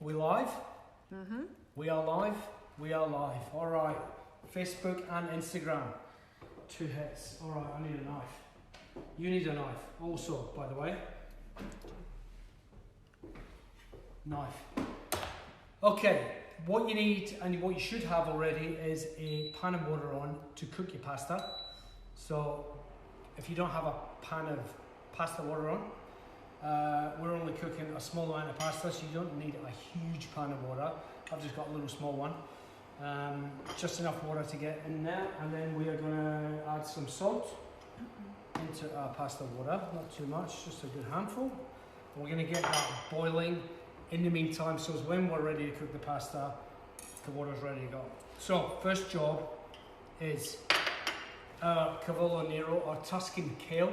We live? Mm-hmm. We are live? We are live. All right. Facebook and Instagram. 2 hits. All right, I need a knife. You need a knife also, by the way. Knife. Okay, what you need and what you should have already is a pan of water on to cook your pasta. So if you don't have a pan of pasta water on, we're only cooking a small amount of pasta, so you don't need a huge pan of water. I've just got a little small one. Just enough water to get in there, and then we are going to add some salt into our pasta water. Not too much, just a good handful. And we're going to get that boiling in the meantime, so as when we're ready to cook the pasta, the water's ready to go. So first job is Cavolo Nero or Tuscan kale,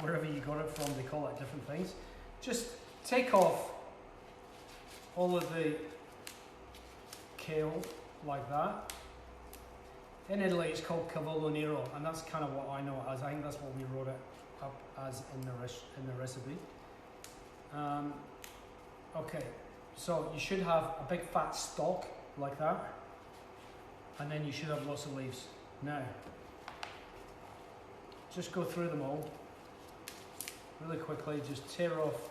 wherever you got it from, they call it different things. Just take off all of the kale like that. In Italy it's called Cavolo Nero, and that's kind of what I know it as. I think that's what we wrote it up as in the recipe. Okay, so you should have a big fat stalk like that, and then you should have lots of leaves. Now, just go through them all really quickly. Just tear off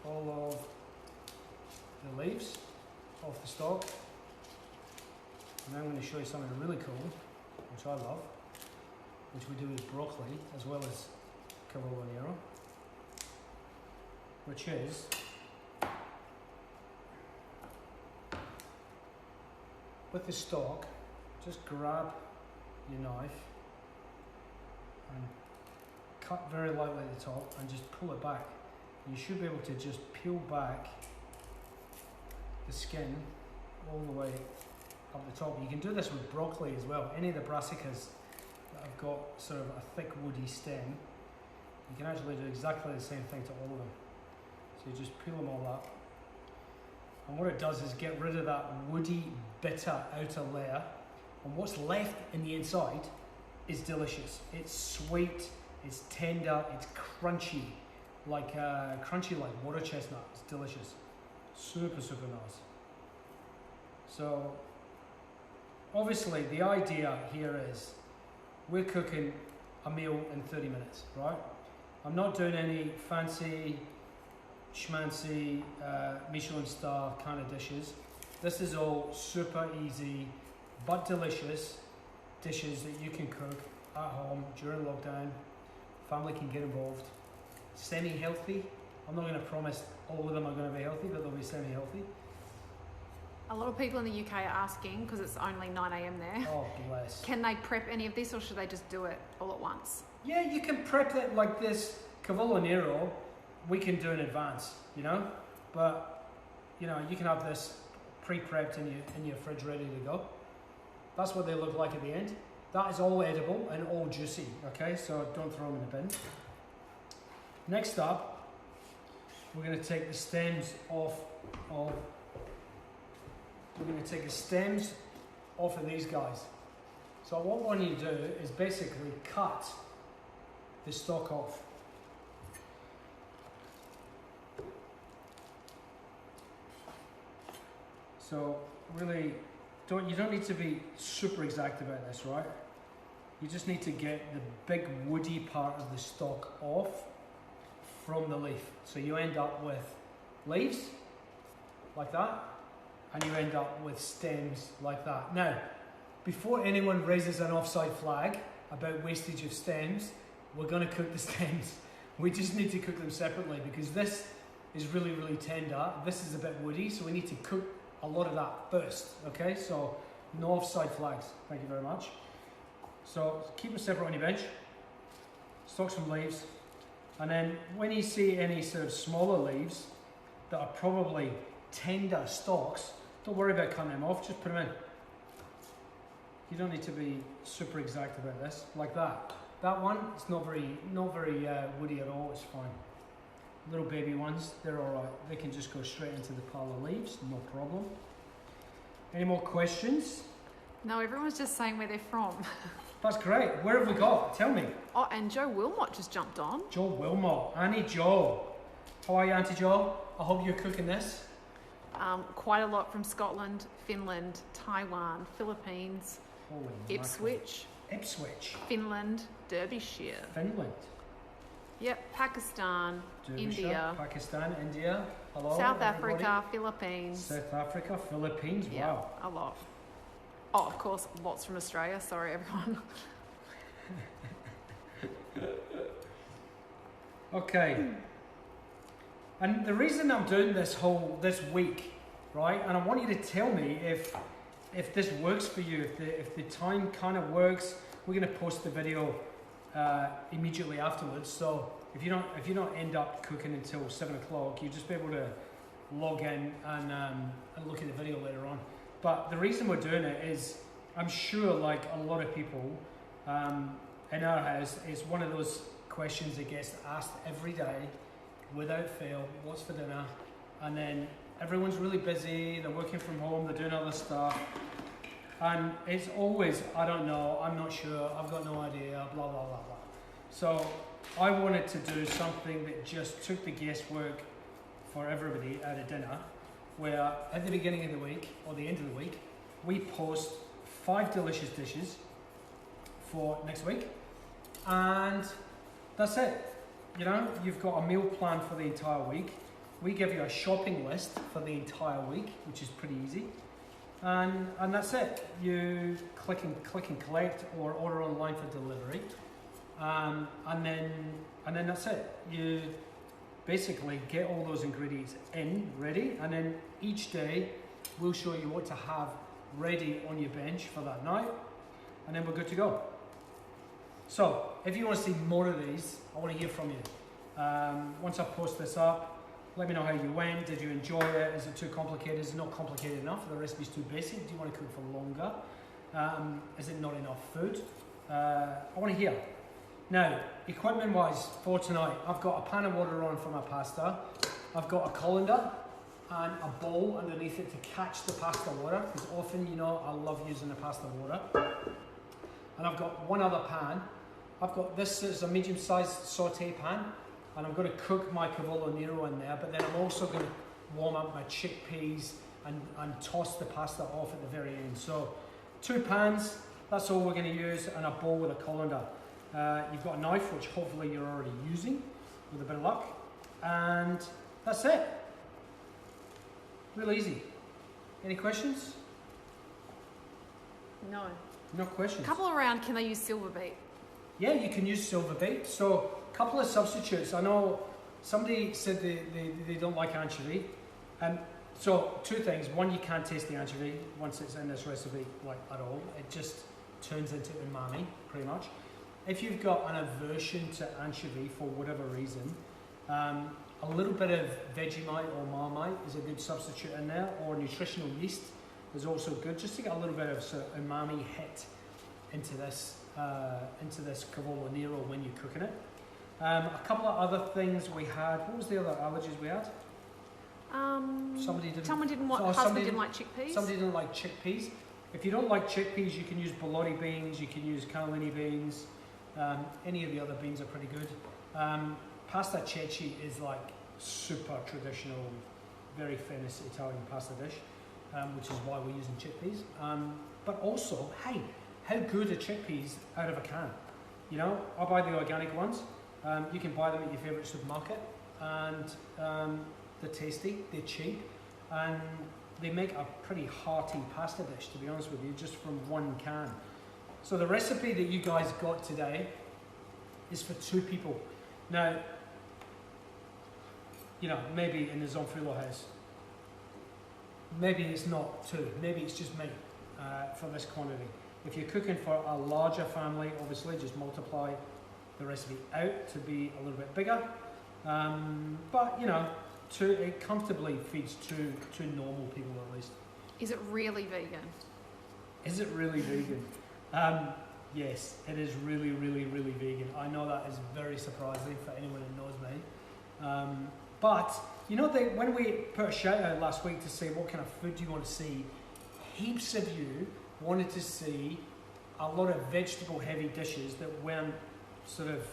all of the leaves off the stalk. And I'm going to show you something really cool, which I love, which we do with broccoli as well as Cavolo Nero, which is with the stalk, just grab your knife and cut very lightly at the top and just pull it back. You should be able to just peel back the skin all the way up the top. You can do this with broccoli as well. Any of the brassicas that have got sort of a thick woody stem, you can actually do exactly the same thing to all of them. So you just peel them all up. And what it does is get rid of that woody, bitter outer layer. And what's left in the inside is delicious. It's sweet, it's tender, it's crunchy, like water chestnut. It's delicious. Super, super nice. So, obviously the idea here is we're cooking a meal in 30 minutes, right? I'm not doing any fancy, schmancy, Michelin star kind of dishes. This is all super easy but delicious dishes that you can cook at home during lockdown. Family can get involved. Semi-healthy. I'm not going to promise all of them are going to be healthy, but they'll be semi-healthy. A lot of people in the UK are asking, because it's only 9 a.m. there. Oh, bless. Can they prep any of this, or should they just do it all at once? Yeah, you can prep it like this. Cavolo Nero, we can do in advance, you know? But, you know, you can have this pre-prepped in your fridge ready to go. That's what they look like at the end. That is all edible and all juicy, okay? So don't throw them in the bin. Next up, we're going to take the stems off of these guys. So what we want you to do is basically cut the stalk off. So really, you don't need to be super exact about this, right? You just need to get the big woody part of the stalk off from the leaf. So you end up with leaves like that, and you end up with stems like that. Now, before anyone raises an offside flag about wastage of stems, we're going to cook the stems. We just need to cook them separately because this is really, really tender. This is a bit woody, so we need to cook a lot of that first, okay? So no offside flags, thank you very much. So keep it separate on your bench, stock some leaves, and then when you see any sort of smaller leaves that are probably tender stalks, don't worry about cutting them off, just put them in. You don't need to be super exact about this, like that. That one, it's not very woody at all, it's fine. Little baby ones, they're all right. They can just go straight into the pile of leaves, no problem. Any more questions? No, everyone's just saying where they're from. That's great. Where have we got? Tell me. Oh, and Joe Wilmot just jumped on. Joe Wilmot. Auntie Joe. How are you, Auntie Joe? I hope you're cooking this. Quite a lot from Scotland, Finland, Taiwan, Philippines, Holy Ipswich, mackerel. Ipswich. Finland, Derbyshire. Finland. Yep, Pakistan, Derbyshire, India, Pakistan, India. Hello, South everybody. Africa, Philippines. South Africa, Philippines. Yeah, Wow. a lot. Oh, of course, lots from Australia. Sorry, everyone. Okay. And the reason I'm doing this week, right? And I want you to tell me if this works for you, if the time kind of works. We're going to post the video immediately afterwards. So if you don't end up cooking until 7 o'clock, you'll just be able to log in and look at the video later on. But the reason we're doing it is, I'm sure, like a lot of people in our house, it's one of those questions that gets asked every day, without fail. What's for dinner? And then everyone's really busy. They're working from home. They're doing other stuff. And it's always, I don't know, I'm not sure, I've got no idea, blah, blah, blah, blah. So I wanted to do something that just took the guesswork for everybody at a dinner, where at the beginning of the week, or the end of the week, we post 5 delicious dishes for next week. And that's it. You know, you've got a meal plan for the entire week. We give you a shopping list for the entire week, which is pretty easy. And that's it. You click and collect or order online for delivery, and then that's it. You basically get all those ingredients ready, and then each day we'll show you what to have ready on your bench for that night, and then we're good to go. So if you want to see more of these, I want to hear from you. Once I post this up, let me know how you went. Did you enjoy it? Is it too complicated? Is it not complicated enough? The recipe's too basic? Do you want to cook for longer? Is it not enough food? I want to hear. Now, equipment-wise for tonight, I've got a pan of water on for my pasta. I've got a colander and a bowl underneath it to catch the pasta water, because often, you know, I love using the pasta water. And I've got one other pan. I've got this is a medium-sized saute pan, and I'm going to cook my Cavolo Nero in there, but then I'm also going to warm up my chickpeas and toss the pasta off at the very end. So 2 pans, that's all we're going to use, and a bowl with a colander. You've got a knife, which hopefully you're already using, with a bit of luck. And that's it. Real easy. Any questions? No. No questions. A couple around, can they use silver beet? Yeah, you can use silver beet. So a couple of substitutes. I know somebody said they don't like anchovy. So 2 things. One, you can't taste the anchovy once it's in this recipe, like at all. It just turns into umami, pretty much. If you've got an aversion to anchovy for whatever reason, a little bit of Vegemite or Marmite is a good substitute in there, or nutritional yeast is also good, just to get a little bit of sort of umami hit into this Cavolo Nero when you're cooking it. A couple of other things we had. What was the other allergies we had? Somebody didn't like chickpeas. Somebody didn't like chickpeas. If you don't like chickpeas, you can use bologna beans, you can use cannellini beans. Any of the other beans are pretty good. Pasta ceci is like super traditional, very famous Italian pasta dish, which is why we're using chickpeas. But also, hey, how good are chickpeas out of a can? You know, I buy the organic ones. You can buy them at your favourite supermarket, and they're tasty, they're cheap, and they make a pretty hearty pasta dish, to be honest with you, just from one can. So the recipe that you guys got today is for 2 people. Now, you know, maybe in the Zonfrillo house, maybe it's not 2, maybe it's just me for this quantity. If you're cooking for a larger family, obviously just multiply the recipe out to be a little bit bigger. But you know, it comfortably feeds two normal people at least. Is it really vegan? Is it really vegan? Yes, it is really, really, really vegan. I know that is very surprising for anyone who knows me. But you know, when we put a shout out last week to say what kind of food do you want to see, heaps of you wanted to see a lot of vegetable heavy dishes that weren't sort of,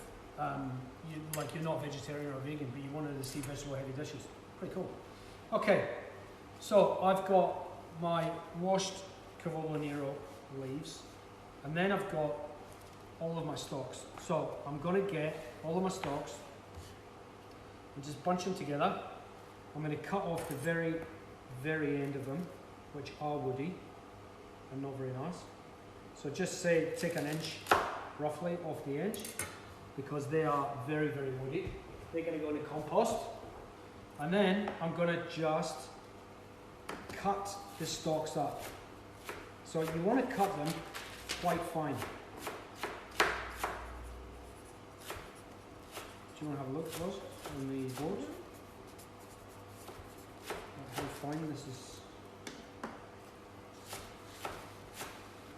you're not vegetarian or vegan, but you wanted to see vegetable heavy dishes. Pretty cool. Okay, so I've got my washed Cavolo Nero leaves, and then I've got all of my stalks. So I'm going to get all of my stalks and just bunch them together. I'm going to cut off the very, very end of them, which are woody and not very nice. So just say take an inch roughly off the edge, because they are very, very woody. They're going to go into compost. And then I'm going to just cut the stalks up. So you want to cut them quite fine. Do you want to have a look, Rose, on the board? How fine this is.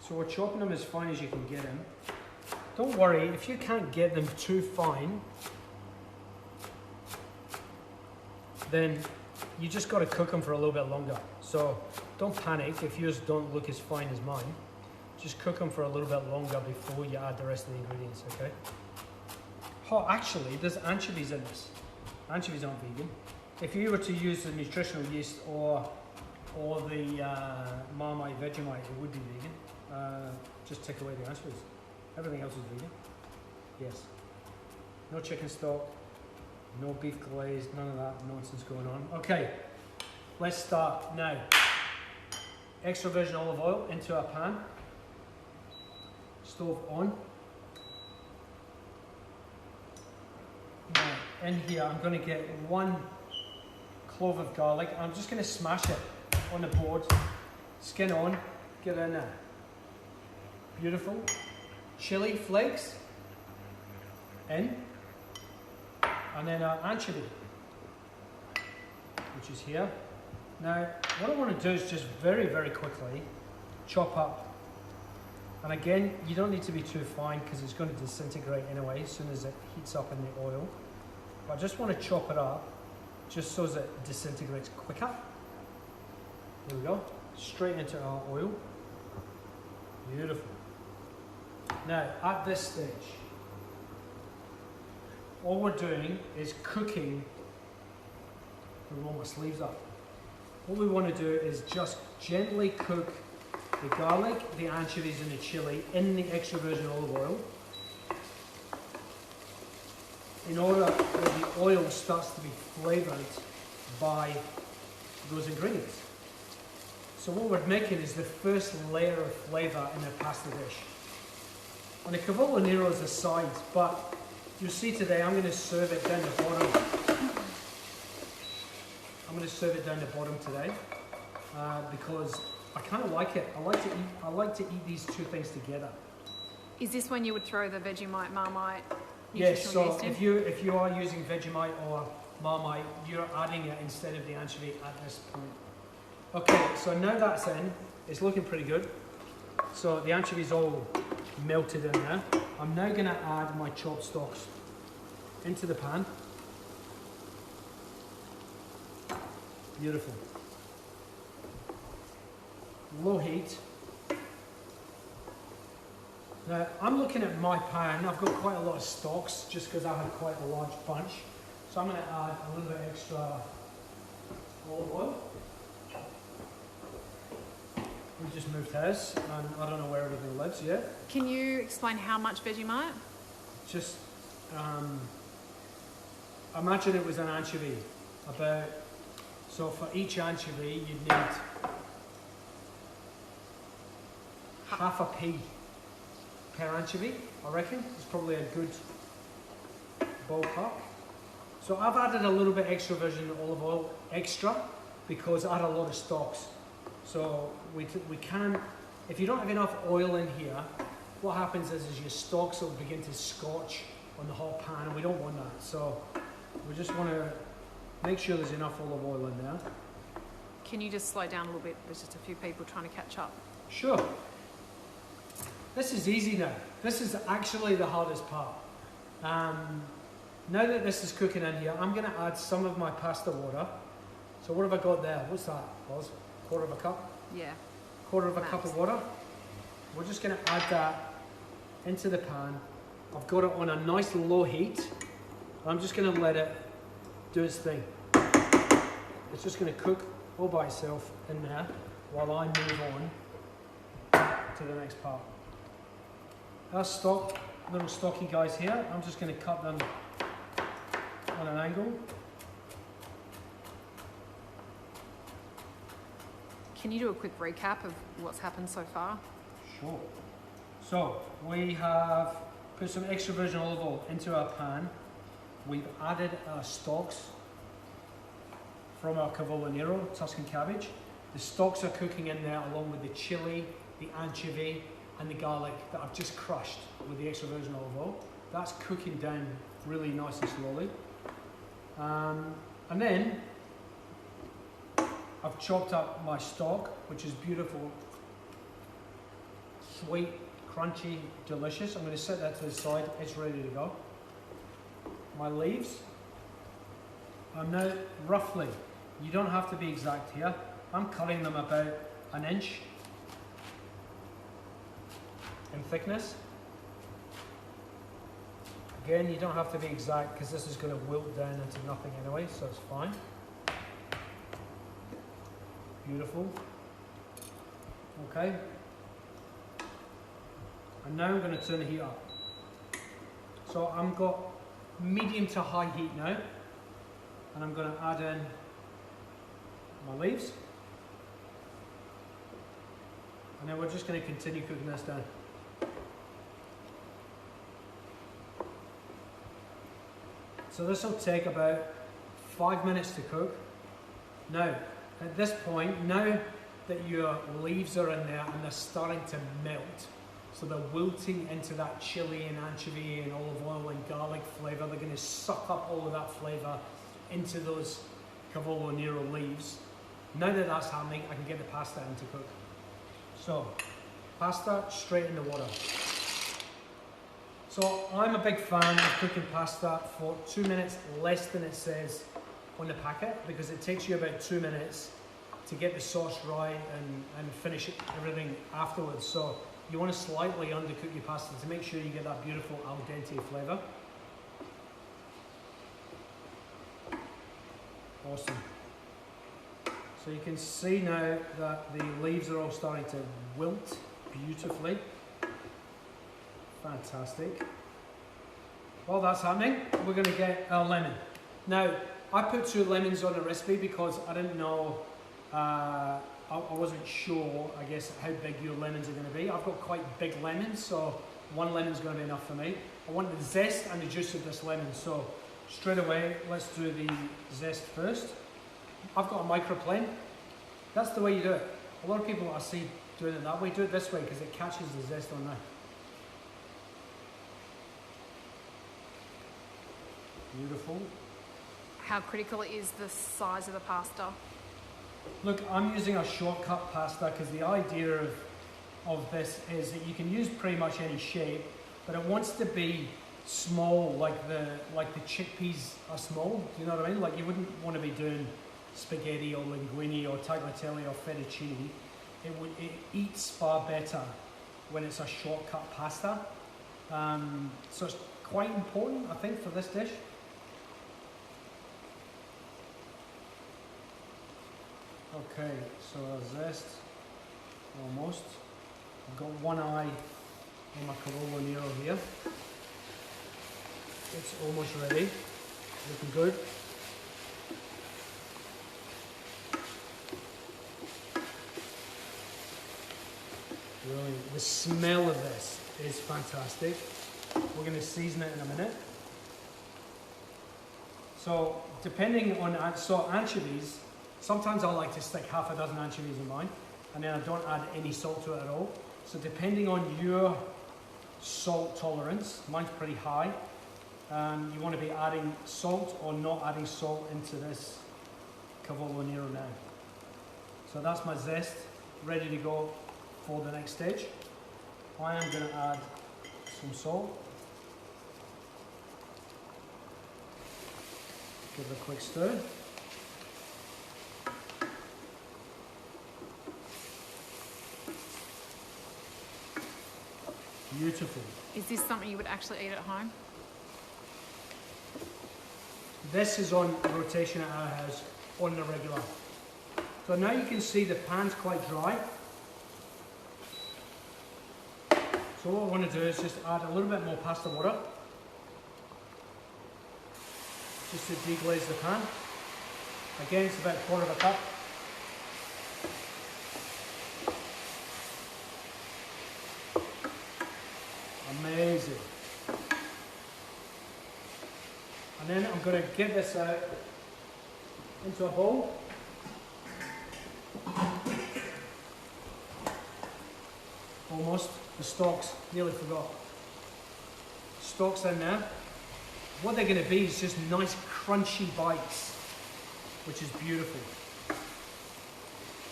So we're chopping them as fine as you can get them. Don't worry, if you can't get them too fine, then you just got to cook them for a little bit longer. So don't panic if yours don't look as fine as mine. Just cook them for a little bit longer before you add the rest of the ingredients, okay? Oh, actually, there's anchovies in this. Anchovies aren't vegan. If you were to use the nutritional yeast or the Marmite Vegemite, it would be vegan. Just take away the anchovies. Everything else is vegan. Yes. No chicken stock, no beef glaze, none of that nonsense going on. Okay, let's start now. Extra virgin olive oil into a pan. Stove on. Now, in here, I'm going to get 1 clove of garlic. I'm just going to smash it on the board. Skin on. Get in there. Beautiful. Chili flakes. In. And then our anchovy, which is here. Now, what I want to do is just very, very quickly chop up. And again, you don't need to be too fine because it's going to disintegrate anyway as soon as it heats up in the oil. But I just want to chop it up just so that it disintegrates quicker. There we go. Straight into our oil. Beautiful. Now, at this stage, all we're doing is cooking. Roll my sleeves up. What we want to do is just gently cook the garlic, the anchovies and the chili in the extra virgin olive oil in order that the oil starts to be flavoured by those ingredients. So what we're making is the first layer of flavour in a pasta dish. And the Cavolo Nero is a side, but you'll see today I'm going to serve it down the bottom. I'm going to serve it down the bottom today because I kind of like it. I like to eat these two things together. Is this when you would throw the Vegemite, Marmite? Yes. So if you are using Vegemite or Marmite, you're adding it instead of the anchovy at this point. Okay. So now that's in. It's looking pretty good. So the anchovy's all melted in there. I'm now going to add my chopped stalks into the pan. Beautiful. Low heat. Now I'm looking at my pan. I've got quite a lot of stalks just because I had quite a large bunch. So I'm going to add a little bit extra olive oil. We just moved house and I don't know where everything lives yet. Can you explain how much Vegemite? Just imagine it was an anchovy. So for each anchovy you'd need half a pea per anchovy, I reckon. It's probably a good ballpark. So I've added a little bit extra virgin olive oil extra because I had a lot of stalks. So we can, if you don't have enough oil in here, what happens is your stalks will begin to scorch on the hot pan and we don't want that. So we just want to make sure there's enough olive oil in there. Can you just slow down a little bit? There's just a few people trying to catch up. Sure. This is easy now. This is actually the hardest part. Now that this is cooking in here, I'm going to add some of my pasta water. So what have I got there? What's that, Oz? Quarter of a cup? Yeah. Quarter of a cup of water. we're just going to add that into the pan. I've got it on a nice low heat. I'm just going to let it do its thing. It's just going to cook all by itself in there while I move on to the next part. Our little stocky guys here, I'm just going to cut them on an angle. Can you do a quick recap of what's happened so far? Sure. So we have put some extra virgin olive oil into our pan. We've added our stalks from our Cavolo Nero Tuscan cabbage. The stalks are cooking in there along with the chilli, the anchovy and the garlic that I've just crushed with the extra virgin olive oil. That's cooking down really nice and slowly. And then I've chopped up my stock, which is beautiful, sweet, crunchy, delicious. I'm going to set that to the side. It's ready to go. My leaves, I'm now roughly, you don't have to be exact here, I'm cutting them about an inch in thickness. Again, you don't have to be exact because this is going to wilt down into nothing anyway, so it's fine. Beautiful. Okay. And now I'm going to turn the heat up. So I've got medium to high heat now, and I'm going to add in my leaves, and then we're just going to continue cooking this down. So this will take about 5 minutes to cook. Now, at this point, now that your leaves are in there and they're starting to melt, so they're wilting into that chili and anchovy and olive oil and garlic flavour, they're going to suck up all of that flavour into those Cavolo Nero leaves. Now that that's happening, I can get the pasta in to cook. So, pasta straight in the water. So I'm a big fan of cooking pasta for 2 minutes less than it says on the packet, because it takes you about 2 minutes to get the sauce right and finish everything afterwards. So you want to slightly undercook your pasta to make sure you get that beautiful al dente flavour. Awesome. So you can see now that the leaves are all starting to wilt beautifully. Fantastic. While that's happening, we're going to get our lemon. Now, I put 2 lemons on the recipe because I didn't know, I wasn't sure, I guess, how big your lemons are going to be. I've got quite big lemons, so 1 lemon is going to be enough for me. I want the zest and the juice of this lemon, so straight away, let's do the zest first. I've got a microplane. That's the way you do it. A lot of people I see doing it that way, do it this way because it catches the zest on there. Beautiful. How critical is the size of the pasta? Look, I'm using a shortcut pasta because the idea of this is that you can use pretty much any shape, but it wants to be small, like the chickpeas are small. Do you know what I mean? Like you wouldn't want to be doing spaghetti or linguine or tagliatelle or fettuccine. It eats far better when it's a shortcut pasta. So it's quite important, I think, for this dish. Okay, so our zest, almost. I've got one eye on my Cavolo Nero here. It's almost ready, looking good. Really, the smell of this is fantastic. We're going to season it in a minute. So, depending on, anchovies, sometimes I like to stick half a dozen anchovies in mine, and then I don't add any salt to it at all. So depending on your salt tolerance, mine's pretty high, you want to be adding salt or not adding salt into this Cavolo Nero now. So that's my zest, ready to go for the next stage. I am going to add some salt. Give it a quick stir. beautiful. Is this something you would actually eat at home? This is on rotation at our house on the regular. So now you can see the pan's quite dry. So what I want to do is just add a little bit more pasta water, just to deglaze the pan. Again, it's about 1/4 cup. Amazing. And then I'm going to get this out into a bowl. Almost. The stalks, nearly forgot. Stalks in there. What they're going to be is just nice crunchy bites, which is beautiful.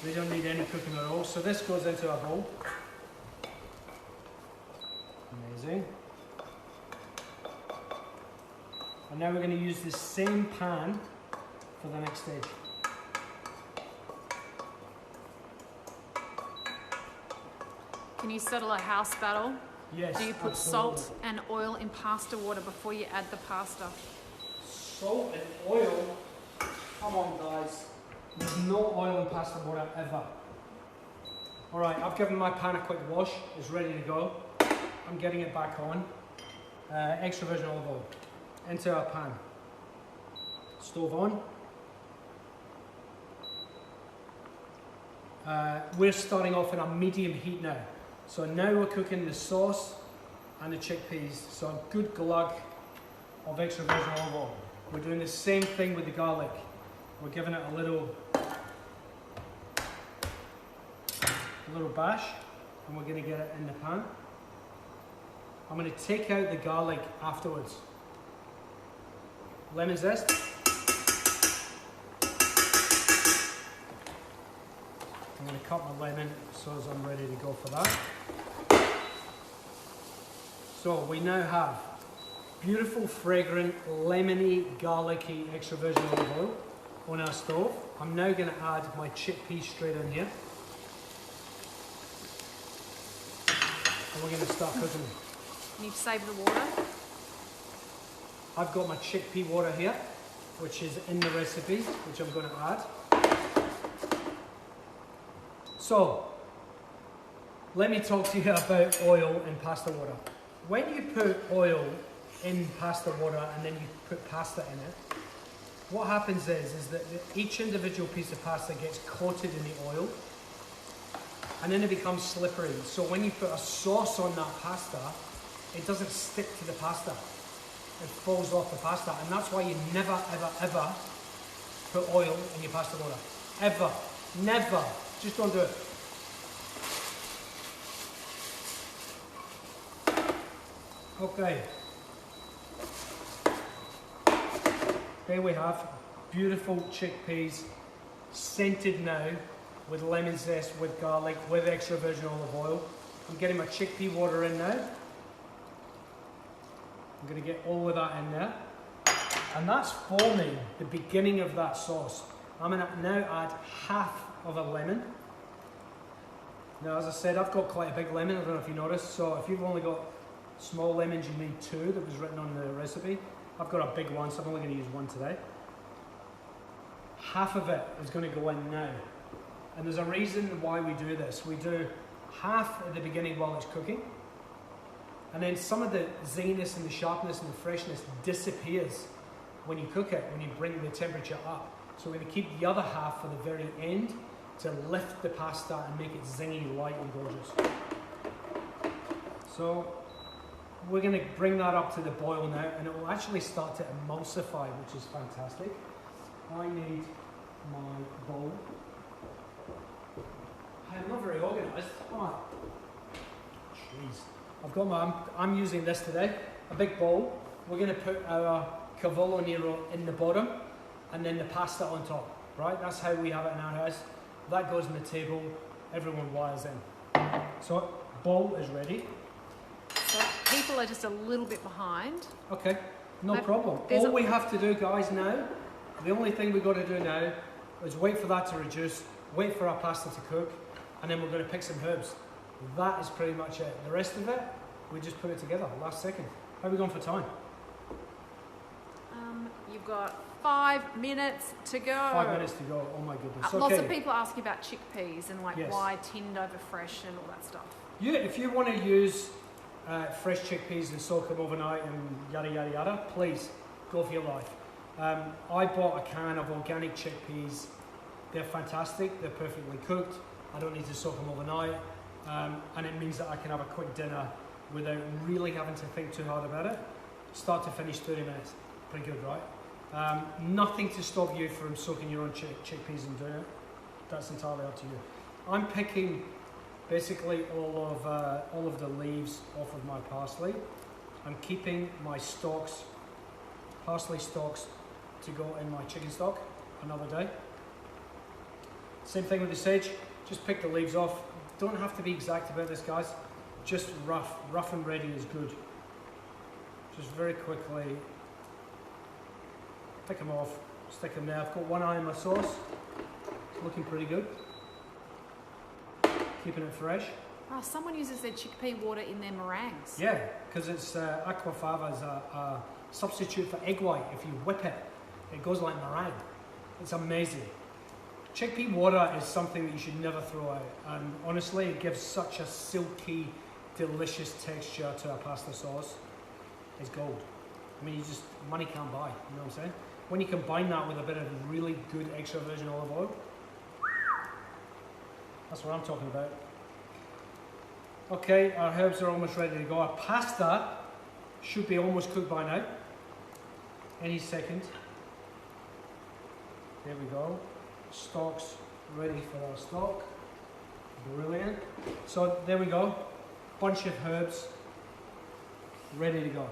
They don't need any cooking at all. So this goes into a bowl. Amazing. And now we're going to use the same pan for the next stage. Can you settle a house battle? Yes. Do you put absolutely. salt and oil in pasta water before you add the pasta? Salt and oil? Come on, guys. There's no oil in pasta water ever. Alright, I've given my pan a quick wash. It's ready to go. I'm getting it back on. Extra virgin olive oil into our pan. Stove on. We're starting off in a medium heat now. So now we're cooking the sauce and the chickpeas. So a good glug of extra virgin olive oil. We're doing the same thing with the garlic. We're giving it a little bash, and we're going to get it in the pan. I'm going to take out the garlic afterwards. Lemon zest. I'm going to cut my lemon so as I'm ready to go for that. So we now have beautiful, fragrant, lemony, garlicky, extra virgin olive oil on our stove. I'm now going to add my chickpeas straight in here. And we're going to start cooking them. You need to save the water. I've got my chickpea water here, which is in the recipe, which I'm going to add. So, let me talk to you about oil in pasta water. When you put oil in pasta water and then you put pasta in it, what happens is that each individual piece of pasta gets coated in the oil, and then it becomes slippery. So when you put a sauce on that pasta, it doesn't stick to the pasta. It falls off the pasta, and that's why you never, ever, ever put oil in your pasta water. Ever. Never. Just don't do it. Okay. Here we have beautiful chickpeas, scented now with lemon zest, with garlic, with extra virgin olive oil. I'm getting my chickpea water in now. I'm going to get all of that in there. And that's forming the beginning of that sauce. I'm going to now add half of a lemon. Now, as I said, I've got quite a big lemon. I don't know if you noticed. So if you've only got small lemons, you need 2. That was written on the recipe. I've got a big one, so I'm only going to use 1 today. Half of it is going to go in now. And there's a reason why we do this. We do half at the beginning while it's cooking. And then some of the zinginess and the sharpness and the freshness disappears when you cook it, when you bring the temperature up. So we're going to keep the other half for the very end to lift the pasta and make it zingy, light and gorgeous. So we're going to bring that up to the boil now, and it will actually start to emulsify, which is fantastic. I need my bowl. I'm not very organised. Come on. Jeez. I've got I'm using this today, a big bowl. We're going to put our Cavolo Nero in the bottom and then the pasta on top, right? That's how we have it in our house. That goes on the table, everyone wires in. So, bowl is ready. So people are just a little bit behind. Okay, no problem. All we have to do, guys, now, the only thing we've got to do now is wait for that to reduce, wait for our pasta to cook, and then we're going to pick some herbs. That is pretty much it. The rest of it we just put it together last second. How are we going for time? You've got 5 minutes to go. 5 minutes to go. Oh my goodness. Okay. Lots of people asking about chickpeas and like Yes. why tinned over fresh and all that stuff. Yeah, if you want to use fresh chickpeas and soak them overnight and yada yada yada, please go for your life. I bought a can of organic chickpeas. They're fantastic. They're perfectly cooked. I don't need to soak them overnight, and it means that I can have a quick dinner without really having to think too hard about it. Start to finish, 30 minutes. Pretty good, right? Nothing to stop you from soaking your own chickpeas and doing it. That's entirely up to you. I'm picking basically all of the leaves off of my parsley. I'm keeping my stalks, parsley stalks, to go in my chicken stock another day. Same thing with the sage. Just pick the leaves off. Don't have to be exact about this, guys. Just rough and ready is good. Just very quickly pick them off, stick them there. I've got one eye in my sauce. It's looking pretty good. Keeping it fresh. Oh, someone uses their chickpea water in their meringues. Yeah, because it's aquafaba is a substitute for egg white. If you whip it, it goes like meringue. It's amazing. Chickpea water is something that you should never throw out, and honestly, it gives such a silky, delicious texture to a pasta sauce. It's gold. I mean, money can't buy. You know what I'm saying? When you combine that with a bit of really good extra virgin olive oil, that's what I'm talking about. Okay, our herbs are almost ready to go. Our pasta should be almost cooked by now. Any second. There we go. Stock's ready for our stock. Brilliant. So there we go. Bunch of herbs ready to go.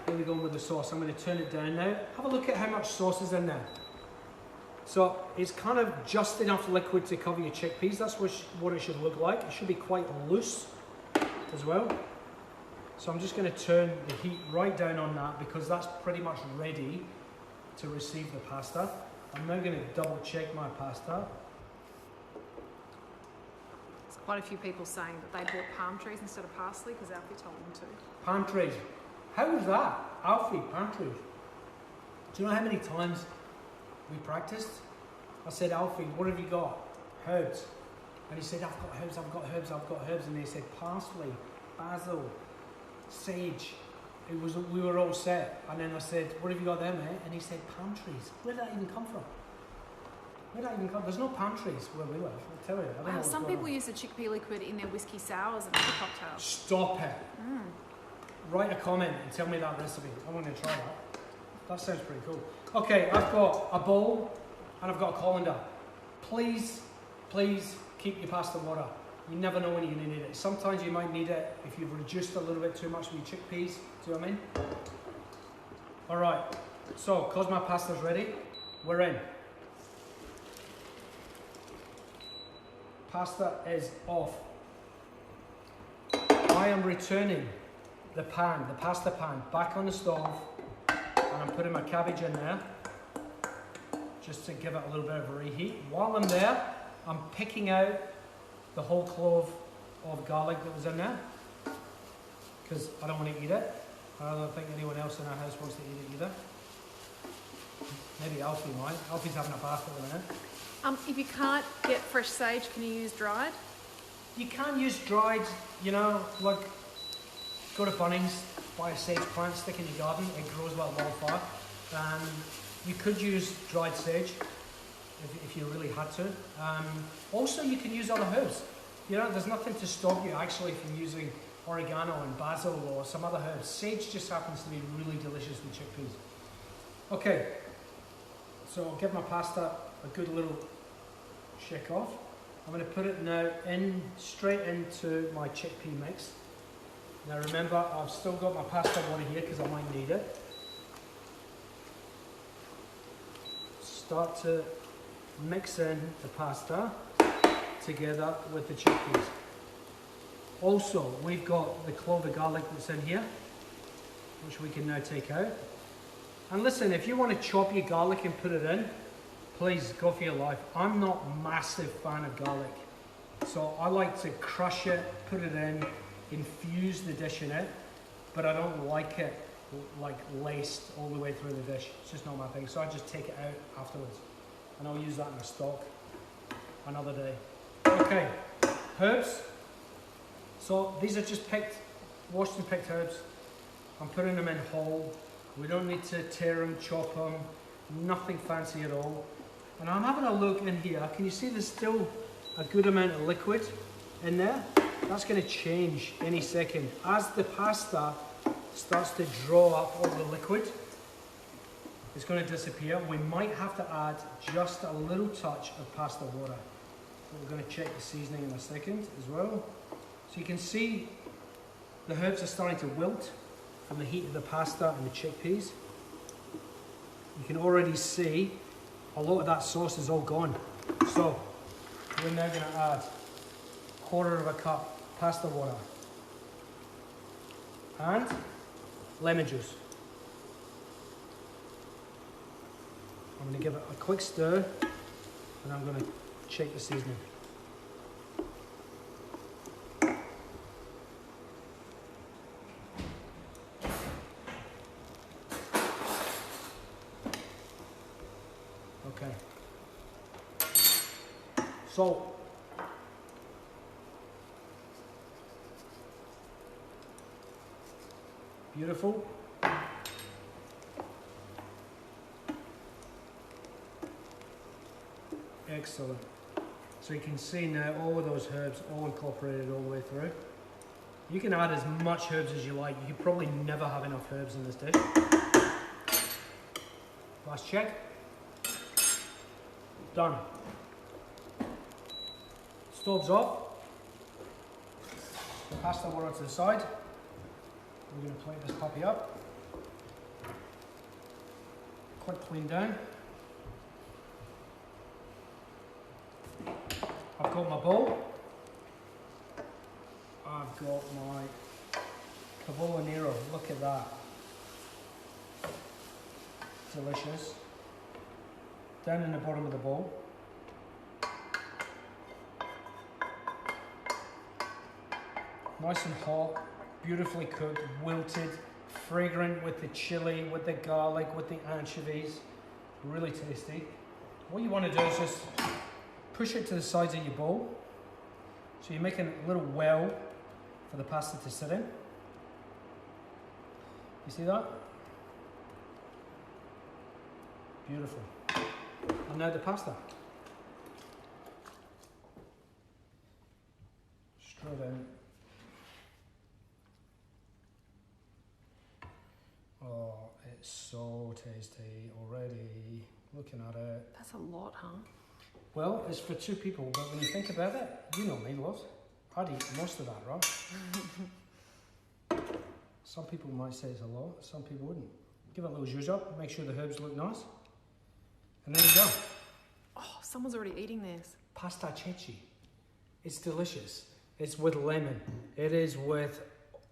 Here we go with the sauce. I'm going to turn it down now. Have a look at how much sauce is in there. So it's kind of just enough liquid to cover your chickpeas. That's what it should look like. It should be quite loose as well. So I'm just going to turn the heat right down on that because that's pretty much ready to receive the pasta. I'm now going to double check my pasta. There's quite a few people saying that they bought palm trees instead of parsley because Alfie told them to. Palm trees. How was that? Alfie, palm trees. Do you know how many times we practiced? I said, Alfie, what have you got? Herbs. And he said, I've got herbs, I've got herbs, I've got herbs. And they said parsley, basil, sage. We were all set. And then I said, what have you got there, mate? And he said, palm trees. Where did that even come from? Where did that even come from? There's no palm trees where we live. I'll tell you. I don't know Some people use the chickpea liquid in their whiskey sours and other cocktails. Stop it. Write a comment and tell me that recipe. I want to try that. That sounds pretty cool. Okay, I've got a bowl and I've got a colander. Please keep your pasta water. You never know when you're going to need it. Sometimes you might need it if you've reduced a little bit too much with your chickpeas. Do you know what I mean? Alright, so because my pasta's ready, we're in. Pasta is off. I am returning the pasta pan, back on the stove, and I'm putting my cabbage in there just to give it a little bit of a reheat. While I'm there, I'm picking out the whole clove of garlic that was in there because I don't want to eat it. I don't think anyone else in our house wants to eat it either. Maybe Alfie might. Alfie's having a bath at the minute. If you can't get fresh sage, can you use dried? You can use dried, you know, like go to Bunnings, buy a sage plant, stick in your garden, it grows like wildfire. You could use dried sage if you really had to. Also, you can use other herbs. You know, there's nothing to stop you actually from using oregano and basil or some other herbs. Sage just happens to be really delicious with chickpeas. Okay, so I'll give my pasta a good little shake off. I'm going to put it now straight into my chickpea mix. Now remember, I've still got my pasta water here because I might need it. Start to mix in the pasta together with the chickpeas. Also, we've got the clove of garlic that's in here, which we can now take out. And listen, if you want to chop your garlic and put it in, please go for your life. I'm not a massive fan of garlic. So I like to crush it, put it in, infuse the dish in it, but I don't like it like laced all the way through the dish. It's just not my thing. So I just take it out afterwards, and I'll use that in a stock another day. Okay, herbs. So these are just picked, washed and picked herbs. I'm putting them in whole. We don't need to tear them, chop them, nothing fancy at all. And I'm having a look in here. Can you see there's still a good amount of liquid in there? That's going to change any second. As the pasta starts to draw up all the liquid, it's going to disappear. We might have to add just a little touch of pasta water. So we're going to check the seasoning in a second as well. So you can see the herbs are starting to wilt from the heat of the pasta and the chickpeas. You can already see a lot of that sauce is all gone. So we're now going to add 1/4 cup pasta water and lemon juice. I'm going to give it a quick stir, and I'm going to check the seasoning. Okay. Salt. Beautiful. Excellent. So you can see now all of those herbs all incorporated all the way through. You can add as much herbs as you like. You could probably never have enough herbs in this dish. Last check. Done. Stove's off. The pasta water to the side. We're going to plate this puppy up. Quick clean down. I've got my bowl. I've got my Cavolo Nero. Look at that. Delicious. Down in the bottom of the bowl. Nice and hot, beautifully cooked, wilted, fragrant with the chilli, with the garlic, with the anchovies. Really tasty. What you want to do is just push it to the sides of your bowl. So you're making a little well for the pasta to sit in. You see that? Beautiful. And now the pasta. Straight in. Oh, it's so tasty already. Looking at it. That's a lot, huh? Well, it's for 2 people, but when you think about it, you know me, love. I'd eat most of that, right? Some people might say it's a lot, some people wouldn't. Give it a little zhuzh up, make sure the herbs look nice. And there you go. Oh, someone's already eating this. Pasta ceci. It's delicious. It's with lemon. It is with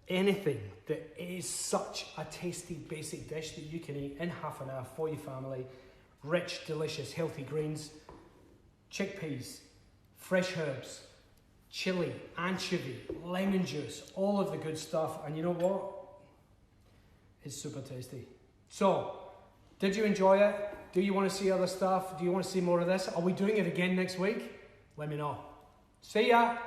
anything that is such a tasty basic dish that you can eat in half an hour for your family. Rich, delicious, healthy greens, chickpeas, fresh herbs, chilli, anchovy, lemon juice, all of the good stuff. And you know what? It's super tasty. So, did you enjoy it? Do you want to see other stuff? Do you want to see more of this? Are we doing it again next week? Let me know. See ya!